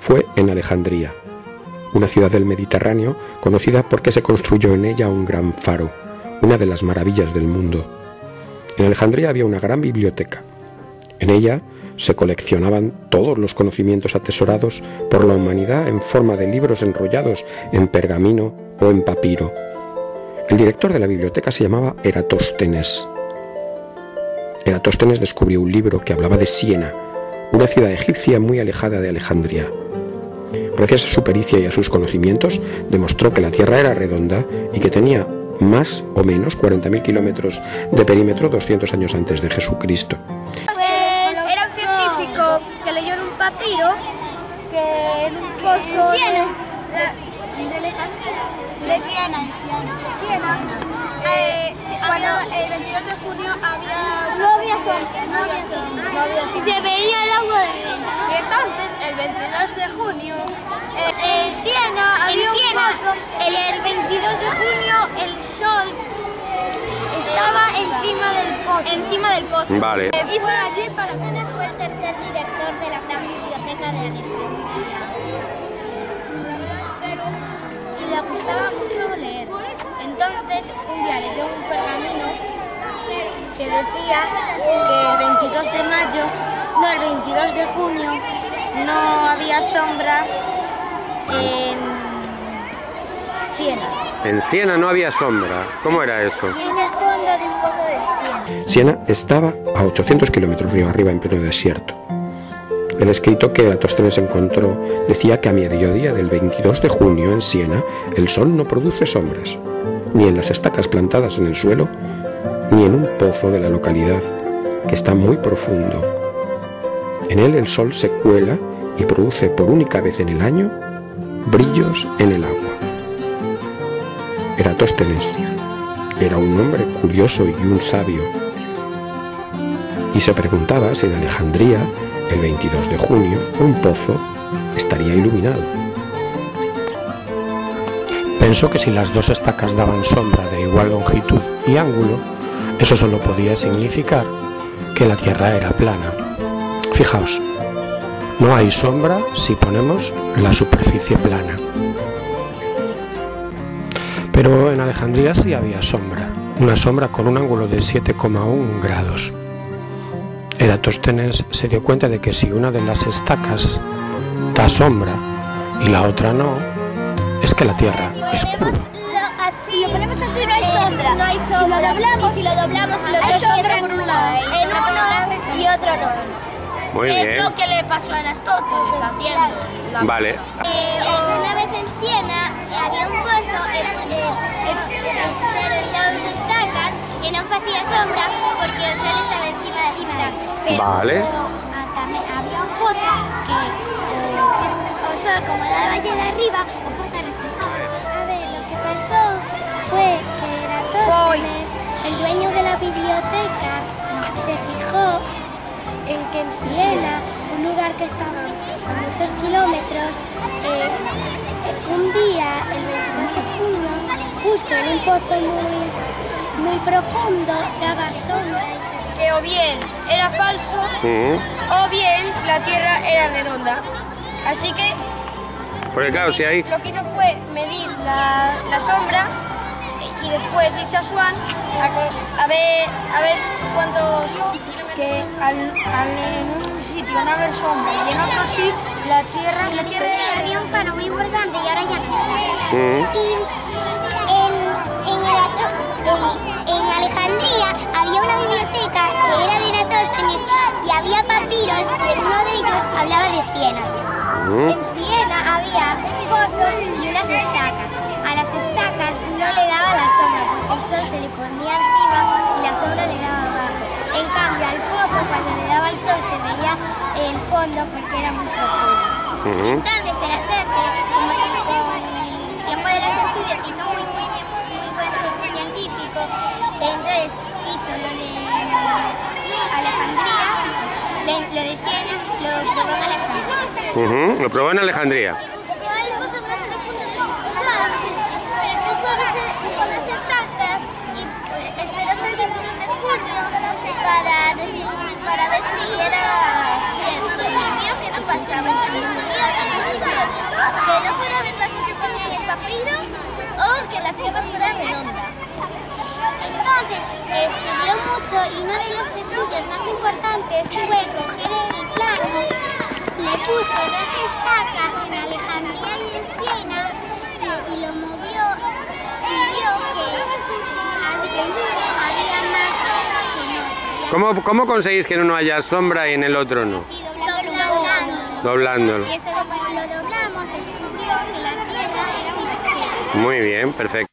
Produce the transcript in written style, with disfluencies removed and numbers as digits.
Fue en Alejandría, una ciudad del Mediterráneo conocida porque se construyó en ella un gran faro, una de las maravillas del mundo. En Alejandría había una gran biblioteca. En ella se coleccionaban todos los conocimientos atesorados por la humanidad en forma de libros enrollados en pergamino o en papiro. El director de la biblioteca se llamaba Eratóstenes. Eratóstenes descubrió un libro que hablaba de Siena, una ciudad egipcia muy alejada de Alejandría. Gracias a su pericia y a sus conocimientos, demostró que la Tierra era redonda y que tenía más o menos 40.000 kilómetros de perímetro 200 años antes de Jesucristo. Pues era un científico que leyó en un papiro que en un pozo de Siena. El 22 de junio no había sol. Y se veía el agua de vino. Y entonces, el 22 de junio, En Siena había un pozo, y el 22 de junio el sol estaba encima del pozo. Vale. y fue allí para... Eratóstenes fue el tercer director de la gran biblioteca de Alejandría. Y le gustaba mucho leer. Entonces, un día leyó un pergamino que decía que el 22 de junio no había sombra en Siena. En Siena no había sombra. ¿Cómo era eso? Y en el fondo de un pozo de Siena. Siena estaba a 800 kilómetros río arriba en pleno desierto. El escrito que Eratóstenes encontró decía que a mediodía del 22 de junio en Siena el sol no produce sombras, ni en las estacas plantadas en el suelo, ni en un pozo de la localidad, que está muy profundo. En él el sol se cuela y produce por única vez en el año brillos en el agua. Eratóstenes era un hombre curioso y un sabio, y se preguntaba si en Alejandría, el 22 de junio, un pozo estaría iluminado. Pensó que si las dos estacas daban sombra de igual longitud y ángulo, eso solo podía significar que la Tierra era plana. Fijaos, no hay sombra si ponemos la superficie plana. Pero en Alejandría sí había sombra, una sombra con un ángulo de 7,1 grados. Eratóstenes se dio cuenta de que si una de las estacas da sombra y la otra no, es que la Tierra es curva. Si lo ponemos así no hay sombra. No hay sombra. Si lo doblamos, los Hay dos sombra tienen por un lado. en uno y otro no. Muy bien. Es lo que le pasó a Aristóteles haciendo. Vale. Una vez en Siena había un pozo en dos estacas que no hacía sombra porque el sol estaba encima de las estacas. Pero Vale. también había un pozo que el sol como daba allá arriba, un pozo reflejaba. A ver, lo que pasó fue que Eratóstenes, el dueño de la biblioteca, se fijó en que en Siena, un lugar que estaba a muchos kilómetros, un día, el 22 de junio, justo en un pozo muy profundo, daba sombra y se... Que o bien era falso o bien la Tierra era redonda. Así que Porque claro, si hay... lo que hizo fue medir la sombra y después irse a Swan a ver cuántos... Que en un sitio no haber sombra y en otro sí, la Tierra había un faro muy importante y ahora ya no está. Y En Siena había un pozo y unas estacas. A las estacas no le daba la sombra porque el sol se le ponía encima y la sombra le daba abajo. En cambio al pozo cuando le daba el sol se veía el fondo porque era muy profundo. Entonces el artista, como si con el tiempo de los estudios hizo muy buen científico, entonces hizo lo de Alejandría, lo de Siena, lo probó en Alejandría. Lo probó en Alejandría. Y buscó el pozo más profundo de su ciudad, y puso unas estacas y esperó hasta el 22 de julio para ver si era cierto. Y vio que no pasaba, entonces ponía excepciones, que no fuera verdad lo que ponía en el papiro o que la tierra fuera redonda. Entonces estudió mucho y uno de los estudios más importantes fue coger el plano, le puso dos estacas en Alejandría y en Siena y lo movió y vio que había más sombra que en otro. ¿Cómo conseguís que en uno haya sombra y en el otro no? Sí, Doblándolo. Y eso como lo doblamos descubrió que la Tierra era una esfera. Muy bien, perfecto.